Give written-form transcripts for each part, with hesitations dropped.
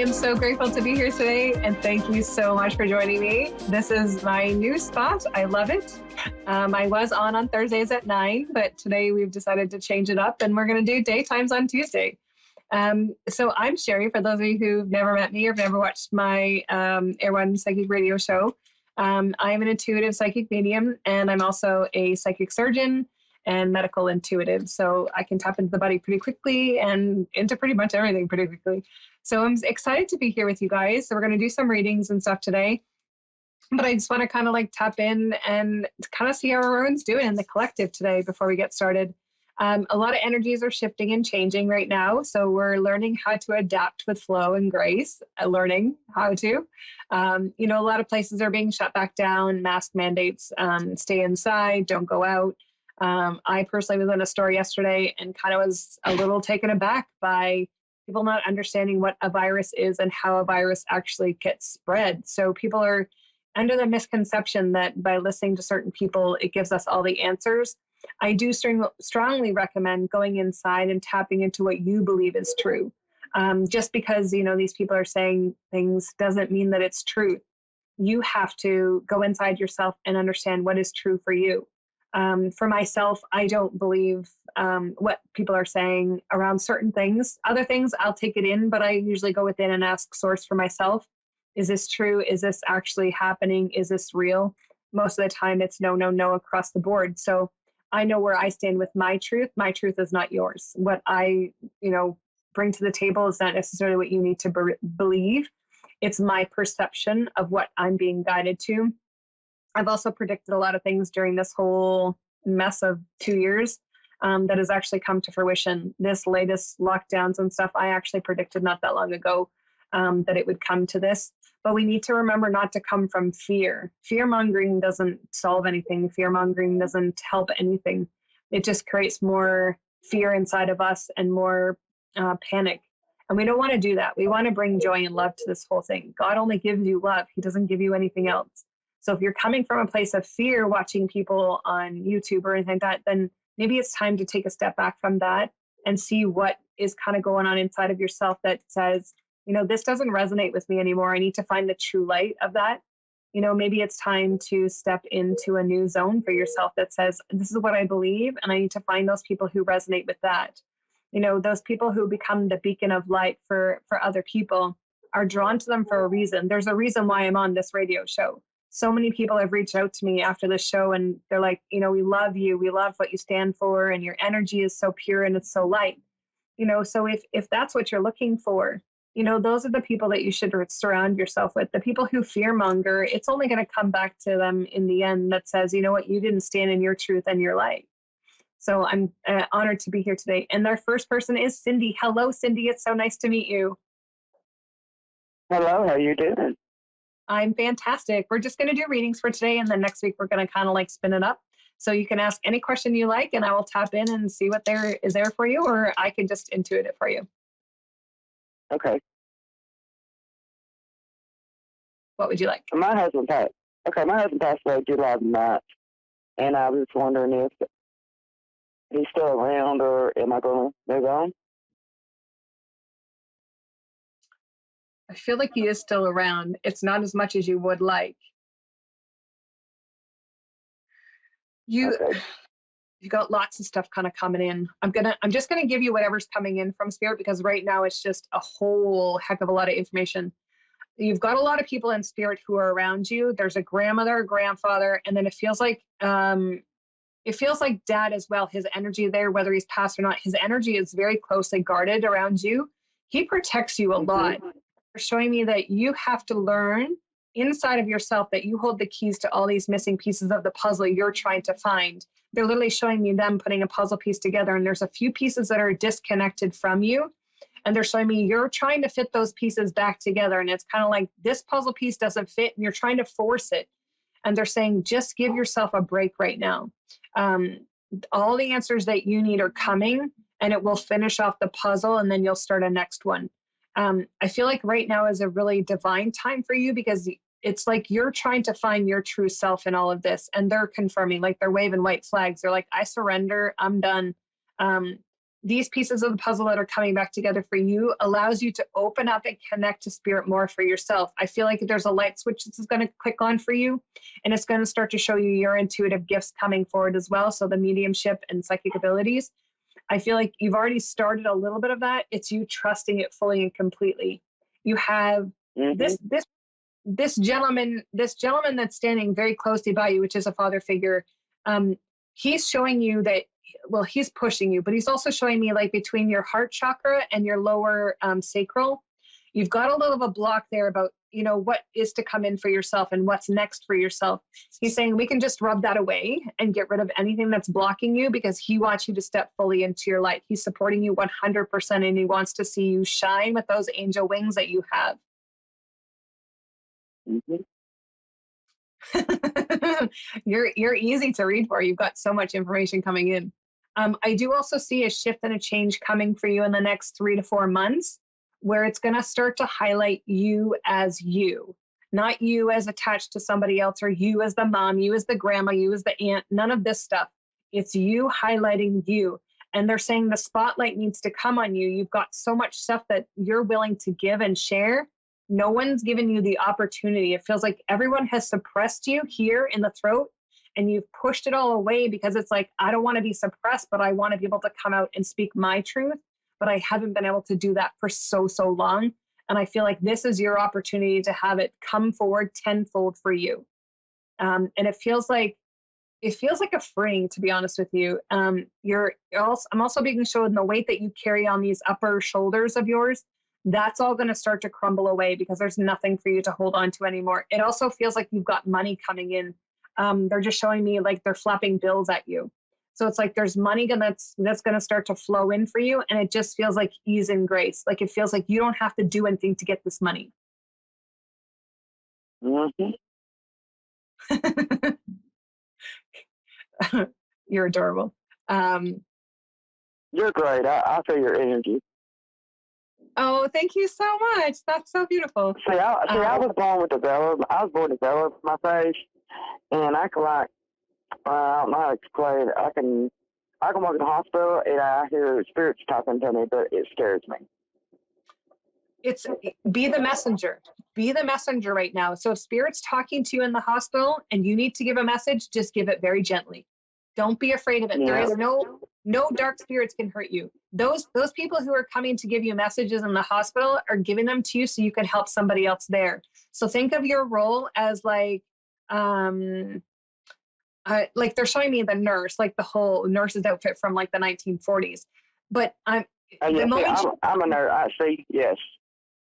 am so grateful to be here today, and thank you so much for joining me. This is my new spot. I love it. I was on Thursdays at 9, but today we've decided to change it up, and we're going to do daytimes on Tuesday. So I'm Sheri, for those of you who've never met me or never watched my Air One Psychic radio show. I'm an intuitive psychic medium, and I'm also a psychic surgeon and medical intuitive. So I can tap into the body pretty quickly and into pretty much everything pretty quickly. So I'm excited to be here with you guys. So we're going to do some readings and stuff today. But I just want to kind of like tap in and kind of see how everyone's doing in the collective today before we get started. A lot of energies are shifting and changing right now. So we're learning how to adapt with flow and grace, learning how to. A lot of places are being shut back down, mask mandates, stay inside, don't go out. I personally was in a store yesterday and kind of was a little taken aback by people not understanding what a virus is and how a virus actually gets spread. So people are under the misconception that by listening to certain people, it gives us all the answers. I do strongly recommend going inside and tapping into what you believe is true. Just because, these people are saying things doesn't mean that it's truth. You have to go inside yourself and understand what is true for you. For myself, I don't believe what people are saying around certain things. Other things, I'll take it in, but I usually go within and ask source for myself. Is this true? Is this actually happening? Is this real? Most of the time, it's no across the board. So I know where I stand with my truth. My truth is not yours. What I, bring to the table is not necessarily what you need to believe. It's my perception of what I'm being guided to. I've also predicted a lot of things during this whole mess of 2 years that has actually come to fruition. This latest lockdowns and stuff, I actually predicted not that long ago that it would come to this. But we need to remember not to come from fear. Fear-mongering doesn't solve anything. Fear-mongering doesn't help anything. It just creates more fear inside of us and more panic. And we don't want to do that. We want to bring joy and love to this whole thing. God only gives you love. He doesn't give you anything else. So if you're coming from a place of fear watching people on YouTube or anything like that, then maybe it's time to take a step back from that and see what is kind of going on inside of yourself that says, this doesn't resonate with me anymore. I need to find the true light of that. Maybe it's time to step into a new zone for yourself that says, this is what I believe, and I need to find those people who resonate with that. Those people who become the beacon of light for other people are drawn to them for a reason. There's a reason why I'm on this radio show. So many people have reached out to me after the show and they're like, we love you. We love what you stand for, and your energy is so pure and it's so light. So if that's what you're looking for, those are the people that you should surround yourself with. The people who fearmonger, it's only going to come back to them in the end that says, you didn't stand in your truth and your light. So I'm honored to be here today. And our first person is Cindy. Hello, Cindy. It's so nice to meet you. Hello, how you doing? I'm fantastic. We're just going to do readings for today, and then next week we're going to kind of like spin it up. So you can ask any question you like, and I will tap in and see what there is there for you, or I can just intuit it for you. Okay. What would you like? My husband passed away July 9th, and I was just wondering if he's still around, or am I going to move on? I feel like he is still around. It's not as much as you would like. You got lots of stuff kind of coming in. I'm just gonna give you whatever's coming in from spirit, because right now it's just a whole heck of a lot of information. You've got a lot of people in spirit who are around you. There's a grandmother, a grandfather, and then it feels like dad as well. His energy there, whether he's passed or not, his energy is very closely guarded around you. He protects you a lot. They're showing me that you have to learn inside of yourself that you hold the keys to all these missing pieces of the puzzle you're trying to find. They're literally showing me them putting a puzzle piece together, and there's a few pieces that are disconnected from you. And they're showing me you're trying to fit those pieces back together. And it's kind of like this puzzle piece doesn't fit and you're trying to force it. And they're saying, just give yourself a break right now. All the answers that you need are coming, and it will finish off the puzzle, and then you'll start a next one. I feel like right now is a really divine time for you, because it's like you're trying to find your true self in all of this. And they're confirming, like they're waving white flags. They're like, I surrender. I'm done. these pieces of the puzzle that are coming back together for you allows you to open up and connect to spirit more for yourself. I feel like there's a light switch that's going to click on for you, and it's going to start to show you your intuitive gifts coming forward as well. So the mediumship and psychic abilities. I feel like you've already started a little bit of that. It's you trusting it fully and completely. You have this gentleman that's standing very closely by you, which is a father figure. He's showing you that, well, he's pushing you, but he's also showing me like between your heart chakra and your lower sacral, you've got a little of a block there about, what is to come in for yourself and what's next for yourself. He's saying we can just rub that away and get rid of anything that's blocking you, because he wants you to step fully into your light. He's supporting you 100%, and he wants to see you shine with those angel wings that you have. You're easy to read for. You've got so much information coming in. I do also see a shift and a change coming for you in the next 3 to 4 months, where it's going to start to highlight you as you, not you as attached to somebody else, or you as the mom, you as the grandma, you as the aunt, none of this stuff. It's you highlighting you. And they're saying the spotlight needs to come on you. You've got so much stuff that you're willing to give and share. No one's given you the opportunity. It feels like everyone has suppressed you here in the throat, and you've pushed it all away because it's like, I don't want to be suppressed, but I want to be able to come out and speak my truth. But I haven't been able to do that for so long. And I feel like this is your opportunity to have it come forward tenfold for you. And it feels like a freeing, to be honest with you. I'm also being shown the weight that you carry on these upper shoulders of yours. That's all going to start to crumble away because there's nothing for you to hold on to anymore. It also feels like you've got money coming in. They're just showing me like they're flapping bills at you. So it's like there's money that's going to start to flow in for you. And it just feels like ease and grace. Like it feels like you don't have to do anything to get this money. You're adorable. You're great. I feel your energy. Oh, thank you so much. That's so beautiful. I was born with development. I was born to develop my face, and I can I don't know how to explain it. I can walk in the hospital and I hear spirits talking to me, but it scares me. It's be the messenger. Be the messenger right now. So if spirit's talking to you in the hospital and you need to give a message, just give it very gently. Don't be afraid of it. Yeah. There is no dark spirits can hurt you. Those people who are coming to give you messages in the hospital are giving them to you so you can help somebody else there. So think of your role as like they're showing me the nurse, like the whole nurse's outfit from like the 1940s. But I'm a nurse. I see. Yes.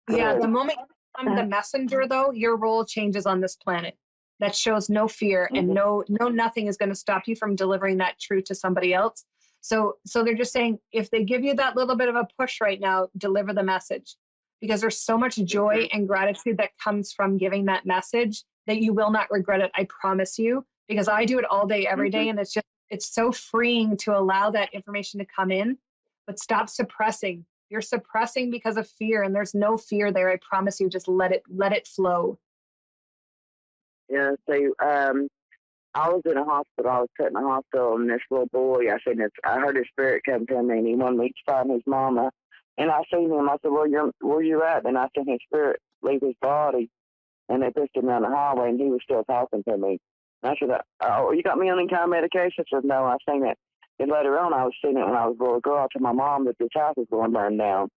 Yeah. The moment I'm the messenger, though, your role changes on this planet. That shows no fear and no nothing is going to stop you from delivering that truth to somebody else. So they're just saying, if they give you that little bit of a push right now, deliver the message, because there's so much joy and gratitude that comes from giving that message that you will not regret it. I promise you, because I do it all day, every day. And it's so freeing to allow that information to come in, but stop suppressing. You're suppressing because of fear, and there's no fear there. I promise you, just let it flow. Yeah, so I was in a hospital. I was sitting in a hospital, and this little boy, I heard his spirit come to me, and he wanted me to find his mama. And I seen him. I said, where you at? And I seen his spirit leave his body, and they pushed him down the hallway, and he was still talking to me. And I said, oh, you got me on any kind of medication? I said, no, I seen it. And later on, I was seeing it when I was a little girl. I told my mom that this house was going to burn down.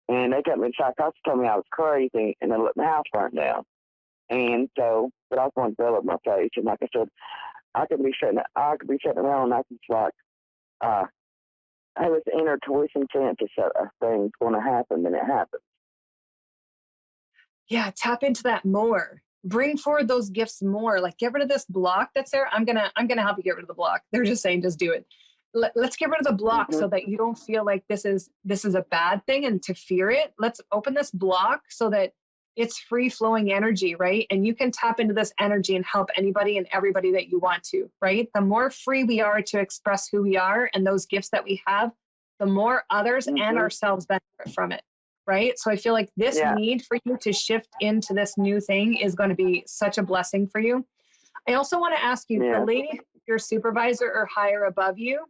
And they got me in psychiatry, told me I was crazy, and they let my house burn down. And so, but I was going to develop my face. And like I said, I could be sitting around and I could like, I was inner tuition sense of things going to happen, and it happens. Yeah, tap into that more. Bring forward those gifts more. Like, get rid of this block that's there. I'm gonna help you get rid of the block. They're just saying, just do it. Let's get rid of the block so that you don't feel like this is a bad thing and to fear it. Let's open this block so that it's free flowing energy, right? And you can tap into this energy and help anybody and everybody that you want to, right? The more free we are to express who we are and those gifts that we have, the more others and ourselves benefit from it, right? So I feel like this need for you to shift into this new thing is going to be such a blessing for you. I also want to ask you, the lady, your supervisor or higher above you,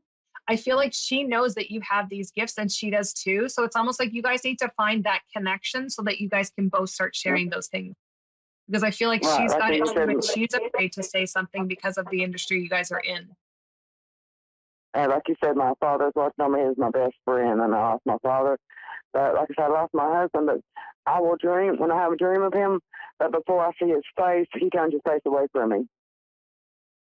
I feel like she knows that you have these gifts and she does too. So it's almost like you guys need to find that connection so that you guys can both start sharing those things. Because I feel like Right, she's like got it you too, said, but she's afraid to say something because of the industry you guys are in. and like you said, my father's watching on me. He was my best friend, and I lost my father. But like I said, I lost my husband. But I will dream when I have a dream of him. But before I see his face, he turns his face away from me.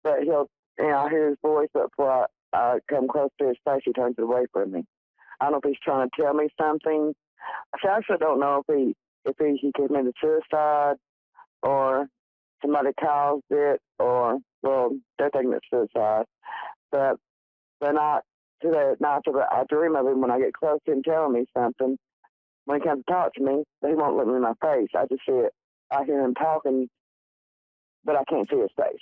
But he'll, I hear his voice. But before I come close to his face, he turns it away from me. I don't know if he's trying to tell me something. I actually don't know if he committed suicide or somebody caused it, or well, they're thinking it's suicide. But they're not today at night. But I dream of him when I get close to him telling me something. When he comes to talk to me, he won't look me in my face. I just see it. I hear him talking, but I can't see his face.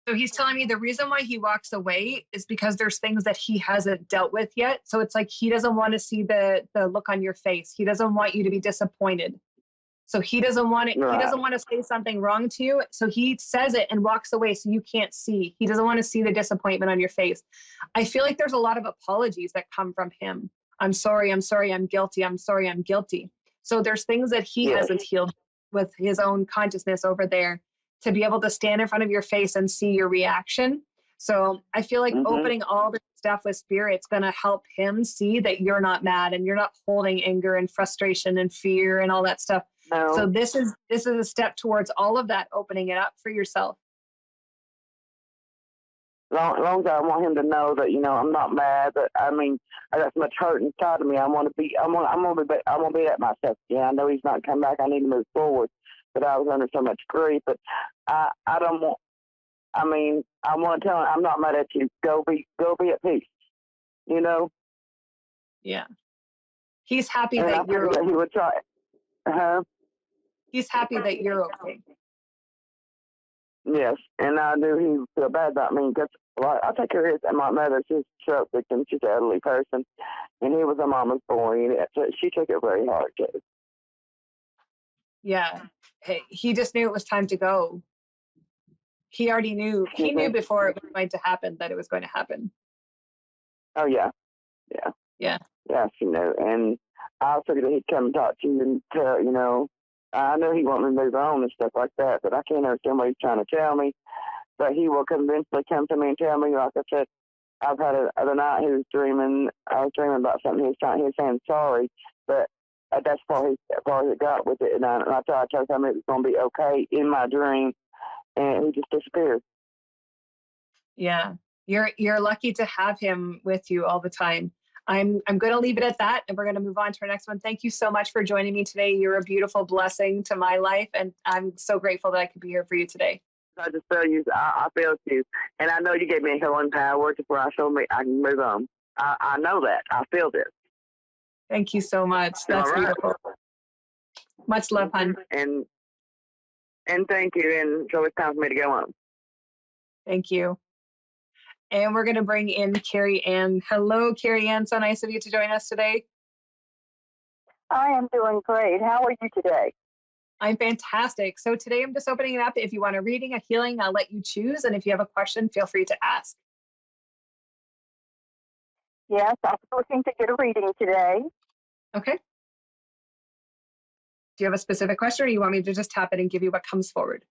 So he's telling me the reason why he walks away is because there's things that he hasn't dealt with yet. So it's like he doesn't want to see the look on your face. He doesn't want you to be disappointed. So he doesn't want it. Right. He doesn't want to say something wrong to you. So he says it and walks away so you can't see. He doesn't want to see the disappointment on your face. I feel like there's a lot of apologies that come from him. I'm sorry. I'm sorry. I'm guilty. I'm sorry. I'm guilty. So there's things that he hasn't healed with his own consciousness over there to be able to stand in front of your face and see your reaction. So I feel like opening all the stuff with spirit's going to help him see that you're not mad and you're not holding anger and frustration and fear and all that stuff. No. So this is a step towards all of that, opening it up for yourself. Long as I want him to know that, I'm not mad, but I mean, I got so much hurt inside of me. I want to be at myself. Yeah, I know he's not come back. I need to move forward, but I was under so much grief. But I don't want. I mean, I want to tell him I'm not mad at you. Go be at peace. Yeah. He's happy and that you're okay. He would try. He's happy that you're okay. Yes, and I knew he would feel bad about me because I take care of my mother. She's a stroke victim. She's an elderly person, and he was a mama's boy, and she took it very hard too. Yeah, he just knew it was time to go. He already knew. He knew before it was going to happen that it was going to happen. Oh yeah. Yeah, she knew, and I figured that he'd come and talk to you and tell, I know he wanted me to move on and stuff like that, but I can't understand what he's trying to tell me. But he will eventually come to me and tell me, like I said, I've had the other night I was dreaming about something. He was saying sorry, but that's far as it got with it. And I tried to tell him it was going to be okay in my dream, and he just disappeared. Yeah, you're lucky to have him with you all the time. I'm going to leave it at that, and we're going to move on to our next one. Thank you so much for joining me today. You're a beautiful blessing to my life, and I'm so grateful that I could be here for you today. I just feel you. I feel you, and I know you gave me a healing power to where I can move on. I know that. I feel this. Thank you so much. That's beautiful. Much love, hon. And thank you. And so it's time for me to go on. Thank you. And we're going to bring in Carrie Ann. Hello, Carrie Ann. So nice of you to join us today. I am doing great. How are you today? I'm fantastic. So today I'm just opening it up. If you want a reading, a healing, I'll let you choose. And if you have a question, feel free to ask. Yes, I was looking to get a reading today. Okay. Do you have a specific question, or you want me to just tap it and give you what comes forward?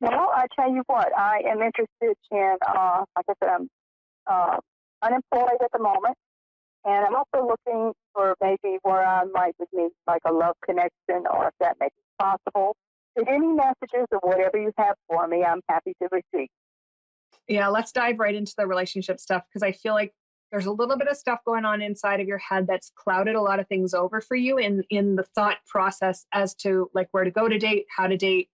Well, I tell you what, I am interested in, like I said, I'm unemployed at the moment, and I'm also looking for maybe where I might meet like a love connection, or if that makes it possible. So any messages or whatever you have for me, I'm happy to receive. Yeah, let's dive right into the relationship stuff, because I feel like there's a little bit of stuff going on inside of your head that's clouded a lot of things over for you in the thought process as to like where to go to date, how to date,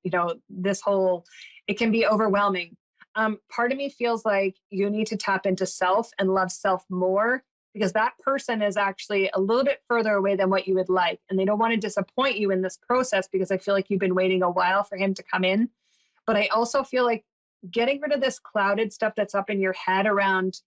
this whole, it can be overwhelming. Part of me feels like you need to tap into self and love self more, because that person is actually a little bit further away than what you would like. And they don't want to disappoint you in this process, because I feel like you've been waiting a while for him to come in. But I also feel like getting rid of this clouded stuff that's up in your head around,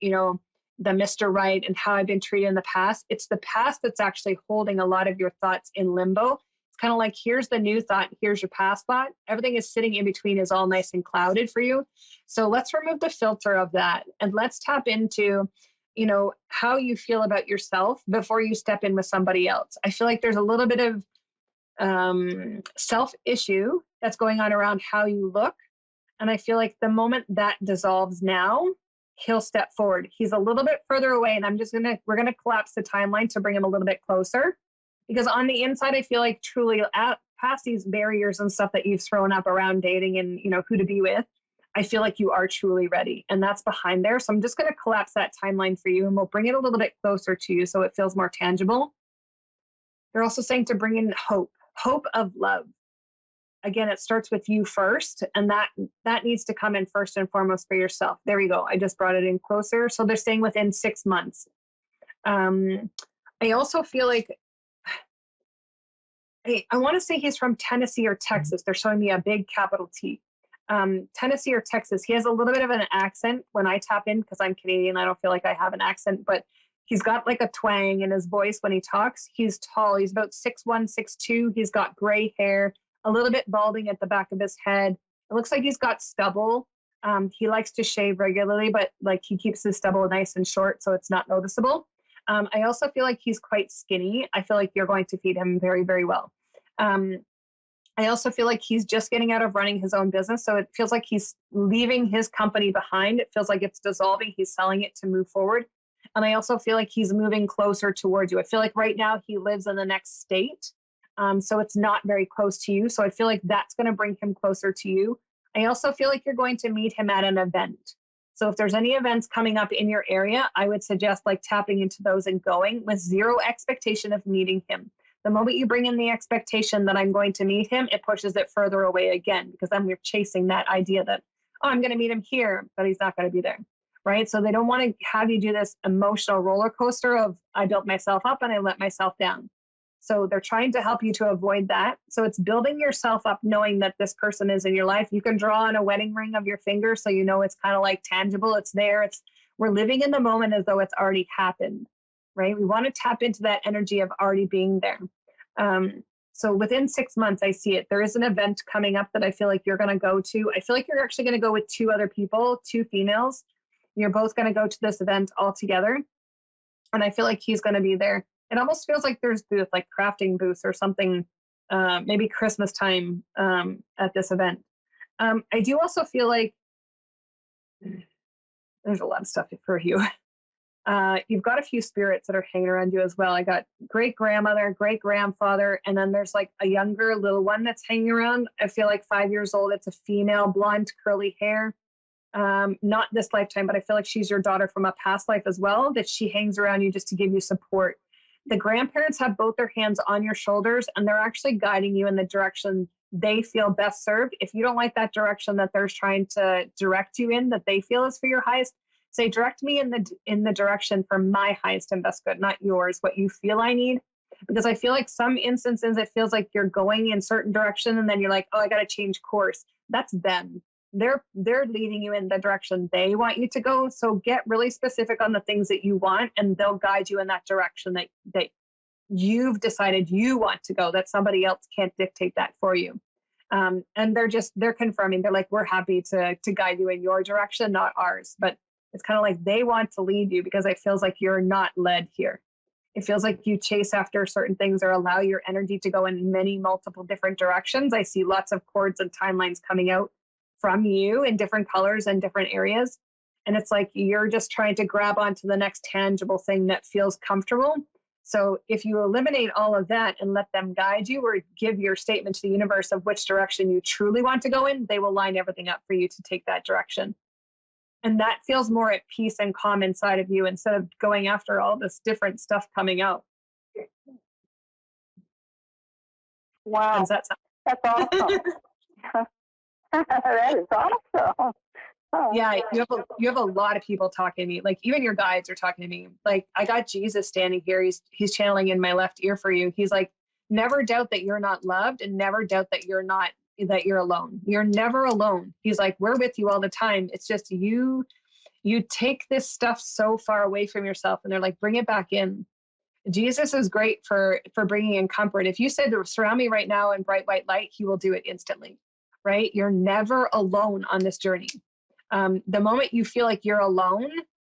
the Mr. Right and how I've been treated in the past. It's the past that's actually holding a lot of your thoughts in limbo. It's kind of like, here's the new thought, here's your past thought. Everything is sitting in between is all nice and clouded for you. So let's remove the filter of that and let's tap into, how you feel about yourself before you step in with somebody else. I feel like there's a little bit of self question that's going on around how you look. And I feel like the moment that dissolves now, he'll step forward. He's a little bit further away, and we're going to collapse the timeline to bring him a little bit closer. Because on the inside, I feel like truly past these barriers and stuff that you've thrown up around dating and, who to be with, I feel like you are truly ready. And that's behind there. So I'm just going to collapse that timeline for you, and we'll bring it a little bit closer to you so it feels more tangible. They're also saying to bring in hope of love. Again, it starts with you first, and that needs to come in first and foremost for yourself. There we go. I just brought it in closer. So they're saying within 6 months. I also feel like, I want to say he's from Tennessee or Texas. They're showing me a big capital T. Tennessee or Texas. He has a little bit of an accent when I tap in because I'm Canadian. I don't feel like I have an accent, but he's got like a twang in his voice when he talks. He's tall. He's about 6'1", 6'2". He's got gray hair, a little bit balding at the back of his head. It looks like he's got stubble. He likes to shave regularly, but like he keeps his stubble nice and short so it's not noticeable. I also feel like he's quite skinny. I feel like you're going to feed him very, very well. I also feel like he's just getting out of running his own business. So it feels like he's leaving his company behind. It feels like it's dissolving. He's selling it to move forward. And I also feel like he's moving closer towards you. I feel like right now he lives in the next state. So it's not very close to you. So I feel like that's going to bring him closer to you. I also feel like you're going to meet him at an event. So if there's any events coming up in your area, I would suggest like tapping into those and going with zero expectation of meeting him. The moment you bring in the expectation that I'm going to meet him, it pushes it further away again, because then we're chasing that idea that, oh, I'm going to meet him here, but he's not going to be there, right? So they don't want to have you do this emotional roller coaster of I built myself up and I let myself down. So they're trying to help you to avoid that. So it's building yourself up knowing that this person is in your life. You can draw on a wedding ring of your finger so you know it's kind of like tangible. It's there. We're living in the moment as though it's already happened, right? We want to tap into that energy of already being there. So within 6 months, I see it. There is an event coming up that I feel like you're going to go to. I feel like you're actually going to go with 2 other people, 2 females. You're both going to go to this event all together. And I feel like he's going to be there. It almost feels like there's booth, like crafting booths or something, maybe Christmas time at this event. I do also feel like there's a lot of stuff for you. You've got a few spirits that are hanging around you as well. I got great grandmother, great grandfather, and then there's like a younger little one that's hanging around. I feel like 5 years old. It's a female, blonde, curly hair. Not this lifetime, but I feel like she's your daughter from a past life as well, that she hangs around you just to give you support. The grandparents have both their hands on your shoulders, and they're actually guiding you in the direction they feel best served. If you don't like that direction that they're trying to direct you in, that they feel is for your highest, say, direct me in the direction for my highest and best good, not yours, what you feel I need. Because I feel like some instances it feels like you're going in certain direction and then you're like, oh, I got to change course. That's them. They're leading you in the direction they want you to go. So get really specific on the things that you want, and they'll guide you in that direction that you've decided you want to go, that somebody else can't dictate that for you. And they're confirming. They're like, we're happy to guide you in your direction, not ours. But it's kind of like they want to lead you, because it feels like you're not led here. It feels like you chase after certain things or allow your energy to go in many multiple different directions. I see lots of cords and timelines coming out from you in different colors and different areas. And it's like you're just trying to grab onto the next tangible thing that feels comfortable. So if you eliminate all of that and let them guide you, or give your statement to the universe of which direction you truly want to go in, they will line everything up for you to take that direction. And that feels more at peace and calm inside of you, instead of going after all this different stuff coming out. Wow. That's awesome. That is awesome. Oh, yeah, you have a lot of people talking to me. Like even your guides are talking to me. Like I got Jesus standing here. He's channeling in my left ear for you. He's like, never doubt that you're not loved, and never doubt that you're alone. You're never alone. He's like, we're with you all the time. It's just you take this stuff so far away from yourself, and they're like, bring it back in. Jesus is great for bringing in comfort. If you said, surround me right now in bright white light, he will do it instantly, right? You're never alone on this journey. The moment you feel like you're alone,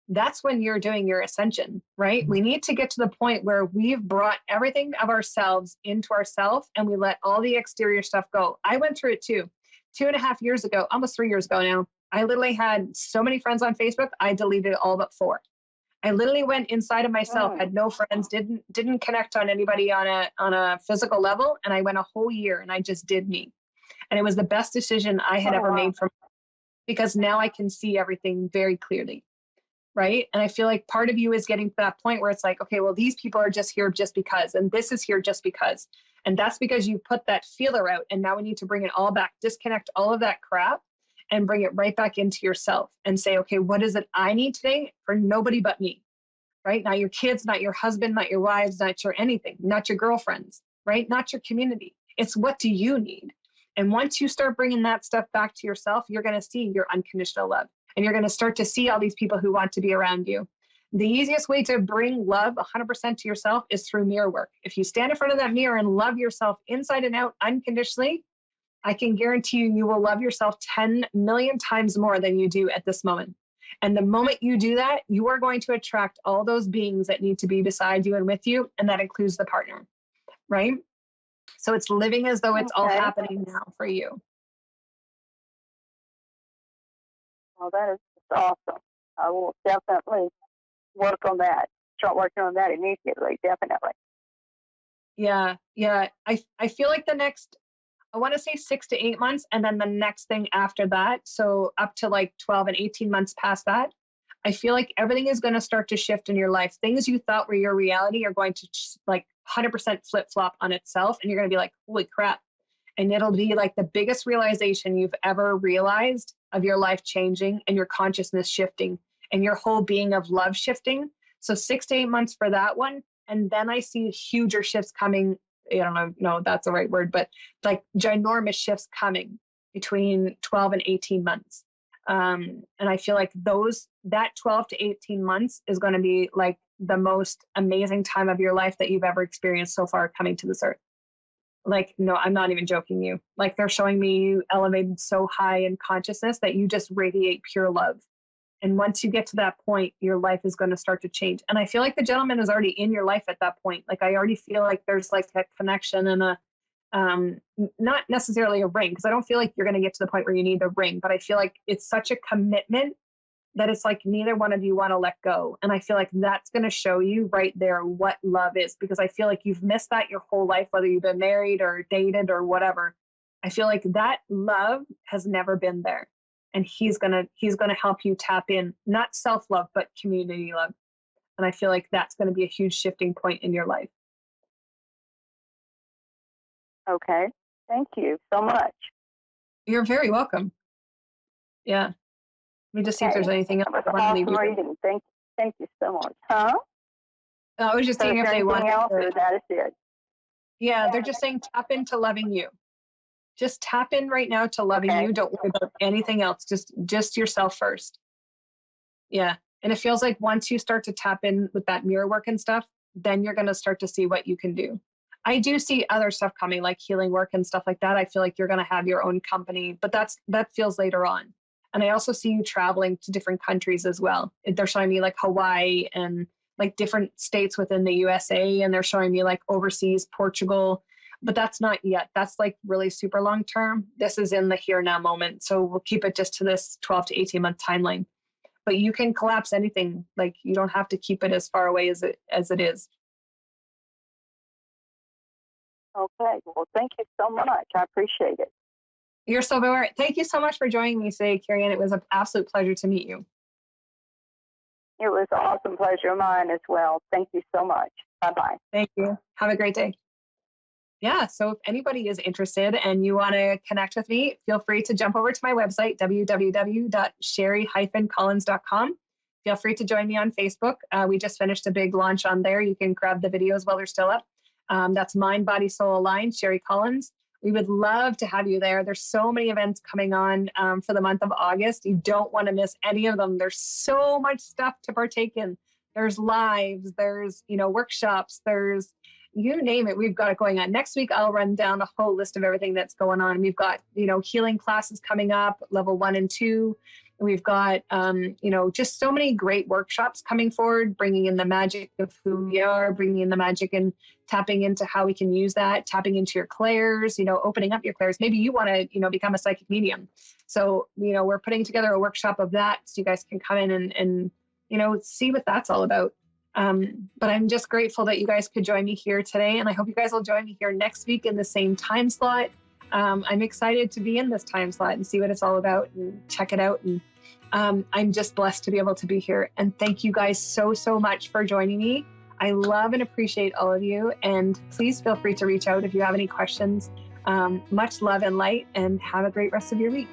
that's when you're doing your ascension, right? We need to get to the point where we've brought everything of ourselves into ourselves and we let all the exterior stuff go. I went through it too. 2.5 years ago, almost 3 years ago now, I literally had so many friends on Facebook, I deleted all but 4. I literally went inside of myself, had no friends, didn't connect on anybody on a physical level, and I went a whole year and I just did me. And it was the best decision I had ever made because now I can see everything very clearly, right? And I feel like part of you is getting to that point where it's like, okay, well, these people are just here just because, and this is here just because. And that's because you put that feeler out, and now we need to bring it all back, disconnect all of that crap and bring it right back into yourself and say, okay, what is it I need today for nobody but me, right? Not your kids, not your husband, not your wives, not your anything, not your girlfriends, right? Not your community. It's what do you need? And once you start bringing that stuff back to yourself, you're going to see your unconditional love. And you're going to start to see all these people who want to be around you. The easiest way to bring love 100% to yourself is through mirror work. If you stand in front of that mirror and love yourself inside and out unconditionally, I can guarantee you, you will love yourself 10 million times more than you do at this moment. And the moment you do that, you are going to attract all those beings that need to be beside you and with you. And that includes the partner, right? So it's living as though it's all happening now for you. Well, that is awesome. I will definitely work on that. Start working on that immediately, definitely. Yeah. I feel like the next, I want to say 6 to 8 months, and then the next thing after that, so up to like 12 and 18 months past that, I feel like everything is going to start to shift in your life. Things you thought were your reality are going to like 100% flip-flop on itself, and you're going to be like, holy crap. And it'll be like the biggest realization you've ever realized of your life changing and your consciousness shifting and your whole being of love shifting. So 6 to 8 months for that one. And then I see huger shifts coming. I don't know if that's the right word, but like ginormous shifts coming between 12 and 18 months. And I feel like that 12 to 18 months is going to be like the most amazing time of your life that you've ever experienced so far coming to this earth. Like, no, I'm not even joking you. Like, they're showing me you elevated so high in consciousness that you just radiate pure love. And once you get to that point, your life is going to start to change. And I feel like the gentleman is already in your life at that point. Like, I already feel like there's like a connection and a, not necessarily a ring, because I don't feel like you're going to get to the point where you need a ring, but I feel like it's such a commitment that it's like neither one of you want to let go. And I feel like that's going to show you right there what love is, because I feel like you've missed that your whole life, whether you've been married or dated or whatever. I feel like that love has never been there. And he's going to help you tap in, not self-love, but community love. And I feel like that's going to be a huge shifting point in your life. Okay. Thank you so much. You're very welcome. Yeah. Let me just see if there's anything else. That was awesome reading. Thank you so much. Huh? I was just seeing if they want else, or that is it. Yeah, they're just saying tap into loving you. Just tap in right now to loving you. Don't worry about anything else. Just yourself first. Yeah. And it feels like once you start to tap in with that mirror work and stuff, then you're going to start to see what you can do. I do see other stuff coming, like healing work and stuff like that. I feel like you're going to have your own company, but that feels later on. And I also see you traveling to different countries as well. They're showing me like Hawaii and like different states within the USA, and they're showing me like overseas, Portugal, but that's not yet. That's like really super long term. This is in the here now moment. So we'll keep it just to this 12 to 18 month timeline. But you can collapse anything. Like, you don't have to keep it as far away as it is. Okay. Well, thank you so much. I appreciate it. You're so very. Thank you so much for joining me today, Carrie Ann. It was an absolute pleasure to meet you. It was an awesome pleasure of mine as well. Thank you so much. Bye-bye. Thank you. Have a great day. Yeah, so if anybody is interested and you want to connect with me, feel free to jump over to my website, www.sheri-collins.com. Feel free to join me on Facebook. We just finished a big launch on there. You can grab the videos while they're still up. That's Mind, Body, Soul Aligned, Sheri Collins. We would love to have you there. There's so many events coming on for the month of August. You don't want to miss any of them. There's so much stuff to partake in. there's lives, there's, workshops, there's, you name it, we've got it going on. Next week, I'll run down a whole list of everything that's going on. We've got, healing classes coming up, level 1 and 2. We've got, just so many great workshops coming forward, bringing in the magic of who we are, bringing in the magic and tapping into how we can use that, tapping into your clairs, opening up your clairs. Maybe you want to, become a psychic medium. So, we're putting together a workshop of that so you guys can come in and see what that's all about. But I'm just grateful that you guys could join me here today. And I hope you guys will join me here next week in the same time slot. I'm excited to be in this time slot and see what it's all about and check it out. And I'm just blessed to be able to be here. And thank you guys so, so much for joining me. I love and appreciate all of you. And please feel free to reach out if you have any questions. Much love and light, and have a great rest of your week.